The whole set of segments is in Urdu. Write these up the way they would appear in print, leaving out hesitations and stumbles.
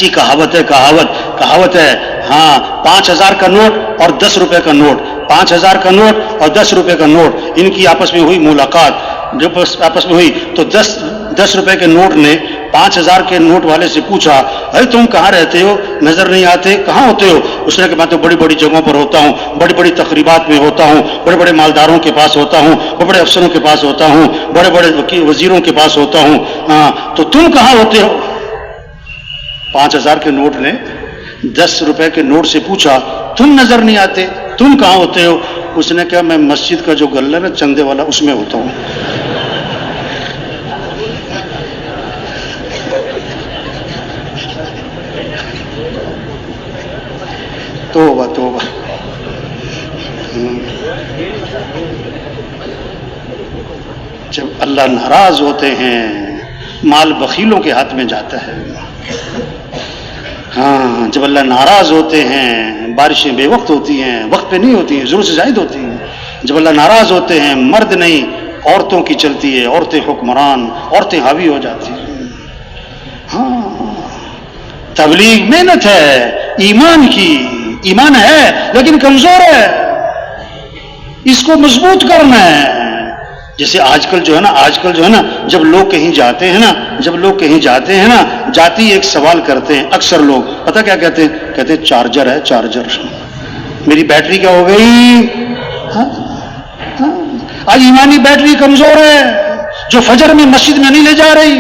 اچھی کہاوت ہے ہاں، 5,000 کا نوٹ اور 10 روپے کا نوٹ، 5,000 کا نوٹ اور 10 روپے کا نوٹ، ان کی آپس میں ہوئی ملاقات، جب آپس میں ہوئی تو 10 روپے کے نوٹ نے 5,000 کے نوٹ والے سے پوچھا، ارے تم کہاں رہتے ہو، نظر نہیں آتے، کہاں ہوتے ہو؟ اس نے کہا میں تو بڑی بڑی جگہوں پر ہوتا ہوں، بڑی بڑی تقریبات میں ہوتا ہوں، بڑے بڑے مالداروں کے پاس ہوتا ہوں، بڑے بڑے افسروں کے پاس ہوتا ہوں، بڑے بڑے وزیروں کے پاس ہوتا ہوں، ہاں تو تم کہاں ہوتے ہو؟ 5,000 کے نوٹ نے 10 روپے کے نوٹ سے پوچھا، تم نظر نہیں آتے، تم کہاں ہوتے ہو؟ اس نے کہا میں مسجد کا جو گلہ نا چندے والا اس میں ہوتا ہوں۔ توبہ توبہ۔ جب اللہ ناراض ہوتے ہیں مال بخیلوں کے ہاتھ میں جاتا ہے، ہاں جب اللہ ناراض ہوتے ہیں بارشیں بے وقت ہوتی ہیں، وقت پہ نہیں ہوتی ہیں، ضرورت سے زائد ہوتی ہیں۔ جب اللہ ناراض ہوتے ہیں مرد نہیں عورتوں کی چلتی ہے، عورتیں حکمران، عورتیں حاوی ہو جاتی ہیں۔ ہاں تبلیغ محنت ہے ایمان کی، ایمان ہے لیکن کمزور ہے، اس کو مضبوط کرنا ہے۔ جیسے آج کل جو ہے نا جب لوگ کہیں جاتے ہیں نا جاتی ایک سوال کرتے ہیں اکثر لوگ، پتہ کیا کہتے ہیں چارجر ہے، چارجر میری بیٹری کیا ہو گئی؟ آج ایمانی بیٹری کمزور ہے، جو فجر میں مسجد میں نہیں لے جا رہی،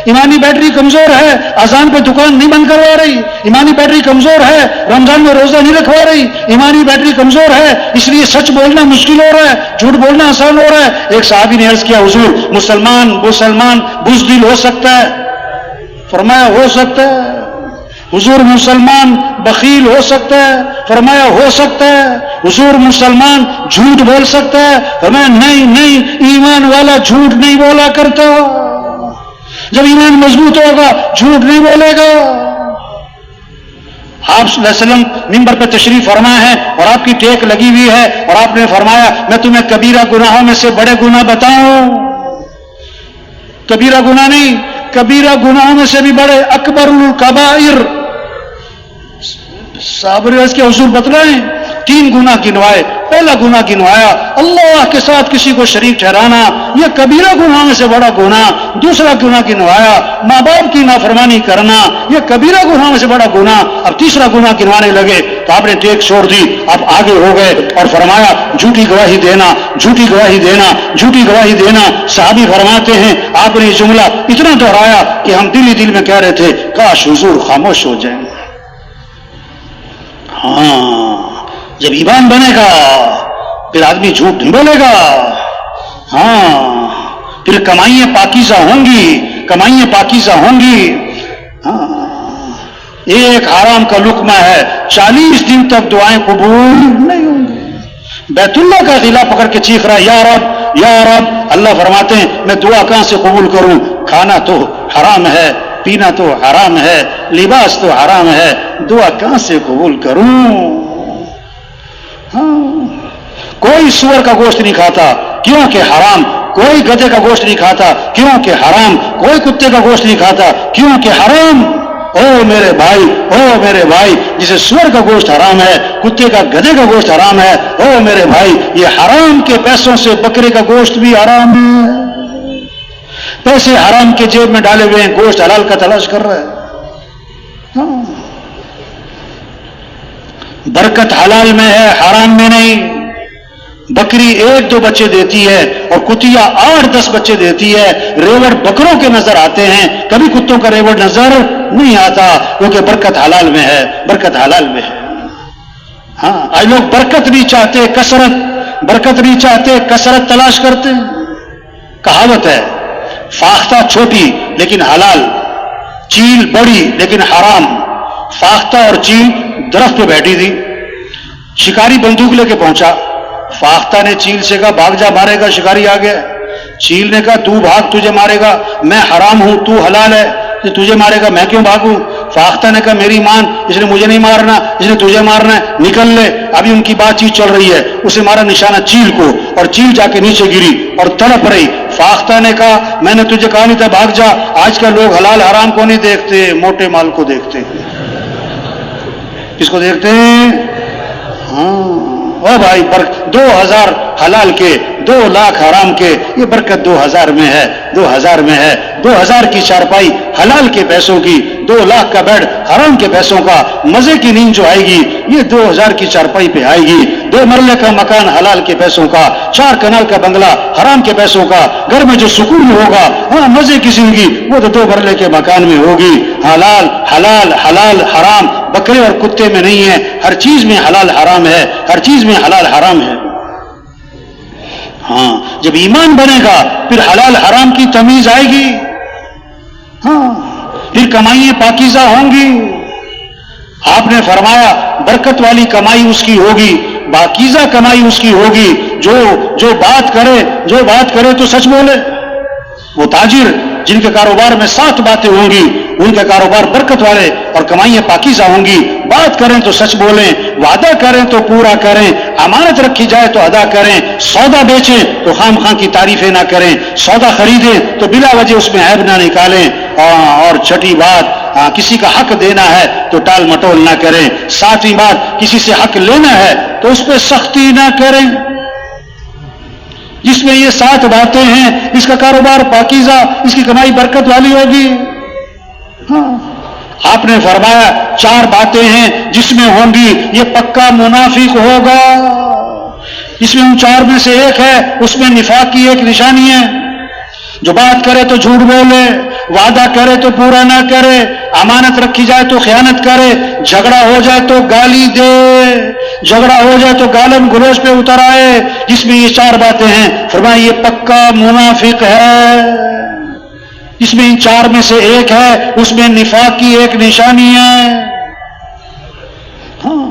ایمانی بیٹری کمزور ہے، اذان پہ دکان نہیں بند کروا رہی، ایمانی بیٹری کمزور ہے، رمضان میں روزہ نہیں رکھوا رہی، ایمانی بیٹری کمزور ہے، اس لیے سچ بولنا مشکل ہو رہا ہے، جھوٹ بولنا آسان ہو رہا ہے۔ ایک صحابی نے عرض کیا حضور مسلمان بزدل ہو سکتا ہے؟ فرمایا ہو سکتا ہے۔ حضور مسلمان بخیل ہو سکتا ہے؟ فرمایا ہو سکتا ہے۔ حضور مسلمان جھوٹ بول سکتا ہے؟ فرمایا نہیں، ایمان والا جھوٹ نہیں بولا کرتا، جب ایمان مضبوط ہوگا جھوٹ نہیں بولے گا۔ آپ صلی اللہ علیہ وسلم منبر پہ تشریف فرما ہے اور آپ کی ٹیک لگی ہوئی ہے اور آپ نے فرمایا میں تمہیں کبیرہ گناہوں میں سے بڑے گناہ بتاؤں؟ کبیرہ گناہ نہیں، کبیرہ گناہوں میں سے بھی بڑے، اکبر الکبائر۔ صحابہ نے اس کے حضور بتلائیں، 3 گناہ گنوائے۔ پہلا گناہ گنوایا اللہ کے ساتھ کسی کو شریک ٹھہرانا، یہ کبیرہ گناہ میں سے بڑا گناہ۔ دوسرا گناہ گنوایا ماں باپ کی نافرمانی کرنا، یہ کبیرہ گناہ میں سے بڑا گناہ۔ اب تیسرا گناہ گنوانے لگے تو آپ نے ٹیک چھوڑ دی، آپ آگے ہو گئے اور فرمایا جھوٹی گواہی دینا، جھوٹی گواہی دینا، جھوٹی گواہی دینا۔ صحابی فرماتے ہیں آپ نے یہ جملہ اتنا دہرایا کہ ہم دل ہی دل میں کہہ رہے تھے کاش حضور خاموش ہو جائیں۔ ہاں جب ایمان بنے گا پھر آدمی جھوٹ نہیں بولے گا، ہاں پھر کمائیاں پاکیزہ ہوں گی۔ ہاں ایک حرام کا لقمہ ہے 40 دن تک دعائیں قبول نہیں ہوں گی۔ بیت اللہ کا غلہ پکڑ کے چیخ رہا ہے یا رب یا رب، اللہ فرماتے ہیں میں دعا کہاں سے قبول کروں؟ کھانا تو حرام ہے، پینا تو حرام ہے، لباس تو حرام ہے، دعا کہاں سے قبول کروں؟ ہاں کوئی سور کا گوشت نہیں کھاتا کیونکہ حرام، کوئی گدھے کا گوشت نہیں کھاتا کیونکہ حرام، کوئی کتے کا گوشت نہیں کھاتا کیونکہ حرام۔ او میرے بھائی جسے سور کا گوشت حرام ہے، کتے کا گدھے کا گوشت حرام ہے، او میرے بھائی یہ حرام کے پیسوں سے بکرے کا گوشت بھی حرام ہے۔ پیسے حرام کے جیب میں ڈالے ہوئے ہیں، گوشت حلال کا تلاش کر رہا ہے۔ ہاں برکت حلال میں ہے، حرام میں نہیں۔ بکری 1-2 بچے دیتی ہے اور کتیا 8-10 بچے دیتی ہے، ریوڑ بکروں کے نظر آتے ہیں، کبھی کتوں کا ریوڑ نظر نہیں آتا کیونکہ برکت حلال میں ہے، برکت حلال میں ہے۔ ہاں آج لوگ برکت نہیں چاہتے، برکت نہیں چاہتے، کثرت تلاش کرتے ہیں۔ کہاوت ہے فاختہ چھوٹی لیکن حلال، چیل بڑی لیکن حرام۔ فاختہ اور چیل درخت پہ بیٹھی تھی، شکاری بندوق لے کے پہنچا، فاختہ نے چیل سے کہا بھاگ جا مارے گا، شکاری آ گیا۔ چیل نے کہا تو بھاگ، تجھے مارے گا، میں حرام ہوں تو حلال ہے، تجھے مارے گا میں کیوں بھاگوں؟ فاختہ نے کہا میری مان، اس نے مجھے نہیں مارنا، اس نے تجھے مارنا ہے، نکل لے. ابھی ان کی بات چیت چل رہی ہے. اسے مارا نشانہ چیل کو اور چیل جا کے نیچے گری اور تڑپ رہی. فاختہ نے کہا میں نے تجھے کہا نہیں تھا بھاگ جا. آج کل لوگ حلال حرام کو نہیں دیکھتے، موٹے مال کو دیکھتے ہیں. کس کو دیکھتے ہیں؟ ہاں او بھائی، 2000 حلال کے، 2 لاکھ حرام کے، یہ برکت 2000 میں ہے، 2000 میں ہے. 2000 کی چارپائی حلال کے پیسوں کی، 2 لاکھ کا بیڈ حرام کے پیسوں کا، مزے کی نیند جو آئے گی یہ 2000 کی چارپائی پہ آئے گی. 2 مرلے کا مکان حلال کے پیسوں کا، 4 کنال کا بنگلہ حرام کے پیسوں کا، گھر میں جو سکون ہوگا، ہاں مزے کی زندگی، وہ تو 2 مرلے کے مکان میں ہوگی. حلال حلال حلال حرام بکرے اور کتے میں نہیں ہے، ہر چیز میں حلال حرام ہے، ہر چیز میں حلال حرام ہے. ہاں جب ایمان بنے گا پھر حلال حرام کی تمیز آئے گی. ہاں پھر کمائیاں پاکیزہ ہوں گی. آپ نے فرمایا برکت والی کمائی اس کی ہوگی، پاکیزہ کمائی اس کی ہوگی. جو بات کرے تو سچ بولے. وہ تاجر جن کے کاروبار میں 7 باتیں ہوں گی ان کے کاروبار برکت والے اور کمائیاں پاکیزہ ہوں گی. بات کریں تو سچ بولیں، وعدہ کریں تو پورا کریں، امانت رکھی جائے تو ادا کریں، سودا بیچیں تو خام خواہ کی تعریفیں نہ کریں، سودا خریدیں تو بلا وجہ اس میں عیب نہ نکالیں. اور چھٹی بات، کسی کا حق دینا ہے تو ٹال مٹول نہ کریں. 7ویں بات، کسی سے حق لینا ہے تو اس پہ سختی نہ کریں. جس میں یہ 7 باتیں ہیں اس کا کاروبار پاکیزہ، اس کی کمائی برکت والی ہوگی. ہاں آپ نے فرمایا 4 باتیں ہیں جس میں ہوں گی یہ پکا منافق ہوگا. جس میں ان 4 میں سے ایک ہے اس میں نفاق کی ایک نشانی ہے. جو بات کرے تو جھوٹ بولے، وعدہ کرے تو پورا نہ کرے، امانت رکھی جائے تو خیانت کرے، جھگڑا ہو جائے تو گالی دے، جھگڑا ہو جائے تو گالم گلوچ پہ اتر آئے. جس میں یہ 4 باتیں ہیں فرمایا یہ پکا منافق ہے. جس میں ان 4 میں سے ایک ہے اس میں نفاق کی ایک نشانی ہے. ہاں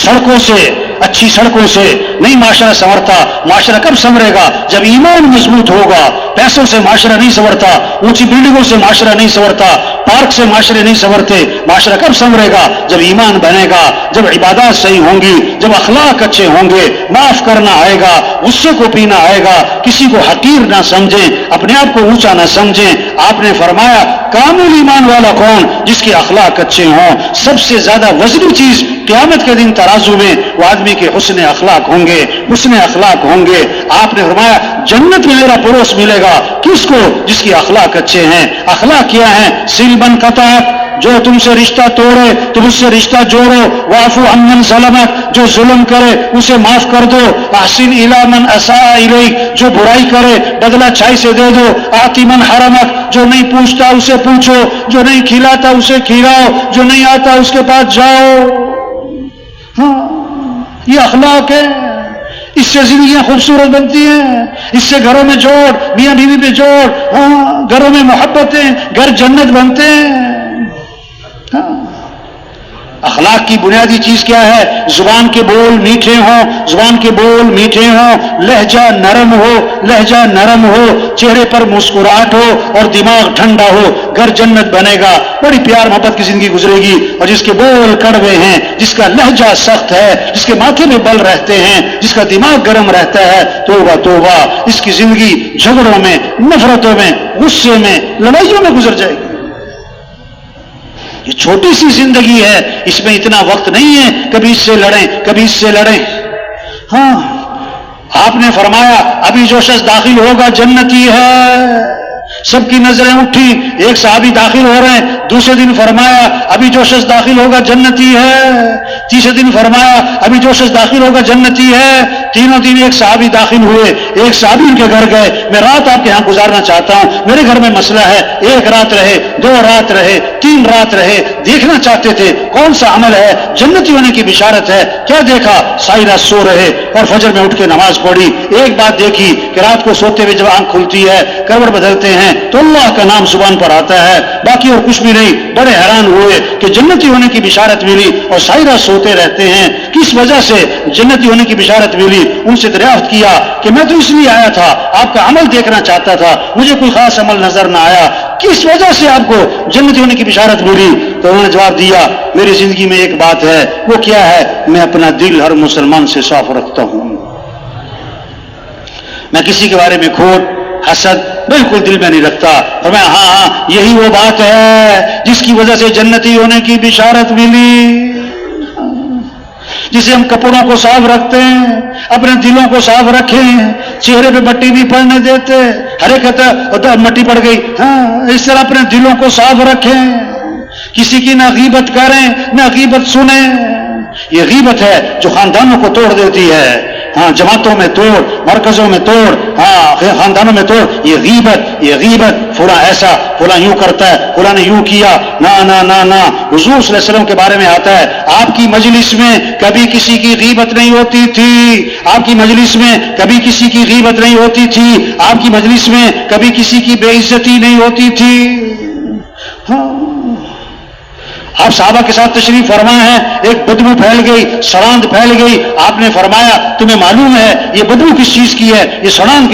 سڑکوں سے، اچھی سڑکوں سے نہیں معاشرہ سنورتا. معاشرہ کب سنورے گا؟ جب ایمان مضبوط ہوگا. پیسوں سے معاشرہ نہیں سنورتا، اونچی بلڈنگوں سے معاشرہ نہیں سنورتا، پارک سے معاشرے نہیں سنورتے. معاشرہ کب سنورے گا؟ جب ایمان بنے گا، جب عبادات صحیح ہوں گی، جب اخلاق اچھے ہوں گے، معاف کرنا آئے گا، غصے کو پینا آئے گا، کسی کو حقیر نہ سمجھیں، اپنے آپ کو اونچا نہ سمجھیں. آپ نے فرمایا کامل ایمان والا کون؟ جس کے اخلاق اچھے ہوں. سب سے زیادہ وزنی چیز قیامت کے دن ترازو میں وہ آدمی کے حسن اخلاق ہوں گے، حسن اخلاق ہوں گے. آپ نے فرمایا جنت میں میرا پڑوس ملے گا کس کو؟ جس کے اخلاق اچھے ہیں. اخلاق کیا ہیں؟ سل بن قطعت، جو تم سے رشتہ توڑے تم اس سے رشتہ جوڑو. واعفو عمن ظلمک، جو ظلم کرے اسے معاف کر دو. احسن الی من اساء الیک، جو برائی کرے بدلہ اچھائی سے دے دو. آتی من حرمک، جو نہیں پوچھتا اسے پوچھو، جو نہیں کھلاتا اسے کھلاؤ، جو نہیں آتا اس کے پاس جاؤ. ہاں یہ اخلاق ہے. اس سے زندگیاں خوبصورت بنتی ہیں. اس سے گھروں میں جوڑ، میاں بیوی پہ جوڑ، ہاں گھروں میں محبتیں، گھر جنت بنتے ہیں. ہاں اخلاق کی بنیادی چیز کیا ہے؟ زبان کے بول میٹھے ہوں، زبان کے بول میٹھے ہوں، لہجہ نرم ہو، لہجہ نرم ہو، چہرے پر مسکراہٹ ہو اور دماغ ٹھنڈا ہو. گھر جنت بنے گا، بڑی پیار محبت کی زندگی گزرے گی. اور جس کے بول کڑوے ہیں، جس کا لہجہ سخت ہے، جس کے ماتھے میں بل رہتے ہیں، جس کا دماغ گرم رہتا ہے، توبہ توبہ، اس کی زندگی جھگڑوں میں، نفرتوں میں، غصے میں، لڑائیوں میں گزر جائے گی. یہ چھوٹی سی زندگی ہے، اس میں اتنا وقت نہیں ہے کبھی اس سے لڑیں کبھی اس سے لڑیں. ہاں آپ نے فرمایا ابھی جو شخص داخل ہوگا جنتی ہے. سب کی نظریں اٹھی، ایک صحابی داخل ہو رہے ہیں. دوسرے دن فرمایا ابھی جو شخص داخل ہوگا جنتی ہے. تیسرے دن فرمایا ابھی جو شخص داخل ہوگا جنتی ہے. تینوں دن ایک صحابی داخل ہوئے. ایک صحابی ان کے گھر گئے، میں رات آپ کے ہاں گزارنا چاہتا ہوں، میرے گھر میں مسئلہ ہے. 1 رات رہے، 2 رات رہے، 3 رات رہے. دیکھنا چاہتے تھے کون سا عمل ہے جنتی ہونے کی بشارت ہے. کیا دیکھا؟ ساری رات سو رہے اور فجر میں اٹھ کے نماز پڑھی. ایک بات دیکھی کہ رات کو سوتے ہوئے جب آنکھ کھلتی ہے، کروٹ بدلتے ہیں تو اللہ کا نام زبان پر آتا ہے، باقی اور کچھ بھی نہیں. بڑے حیران ہوئے کہ جنتی ہونے کی بشارت ملی اور ساری رات سوتے رہتے ہیں. کس وجہ سے جنتی ہونے کی بشارت ملی؟ ان سے دریافت کیا کہ میں تو اس لیے آیا تھا، آپ کا عمل دیکھنا چاہتا تھا، مجھے کوئی خاص عمل نظر نہ آیا. کس وجہ سے آپ کو جنتی ہونے کی بشارت ملی؟ تو انہوں نے جواب دیا میری زندگی میں ایک بات ہے، وہ کیا ہے؟ میں اپنا دل ہر مسلمان سے صاف رکھتا ہوں، میں کسی کے بارے میں کھوٹ حسد بالکل دل میں نہیں رکھتا۔ اور میں ہاں یہی وہ بات ہے جس کی وجہ سے جنتی ہونے کی بشارت ملی، جسے ہم کپڑوں کو صاف رکھتے ہیں، اپنے دلوں کو صاف رکھیں، چہرے پہ مٹی نہیں پڑنے دیتے، ہر ایک کہتا مٹی پڑ گئی، ہاں اس طرح اپنے دلوں کو صاف رکھیں، کسی کی نہ غیبت کریں نہ غیبت سنیں۔ یہ غیبت ہے جو خاندانوں کو توڑ دیتی ہے، ہاں جماعتوں میں توڑ، مرکزوں میں توڑ، ہاں خاندانوں میں توڑ، یہ غیبت فلاں ایسا، فلاں یوں کرتا ہے، فلاں نے یوں کیا، نہ نہ نہ نہ۔ حضور صلی اللہ علیہ وسلم کے بارے میں آتا ہے آپ کی مجلس میں کبھی کسی کی غیبت نہیں ہوتی تھی، آپ کی مجلس میں کبھی کسی کی غیبت نہیں ہوتی تھی، آپ کی مجلس میں کبھی کسی کی بے عزتی نہیں ہوتی تھی۔ ہاں آپ صحابہ کے ساتھ تشریف فرما ہے، ایک بدبو پھیل گئی، سڑاند پھیل گئی، آپ نے فرمایا تمہیں معلوم ہے یہ بدبو کس چیز کی ہے، یہ سڑاند کس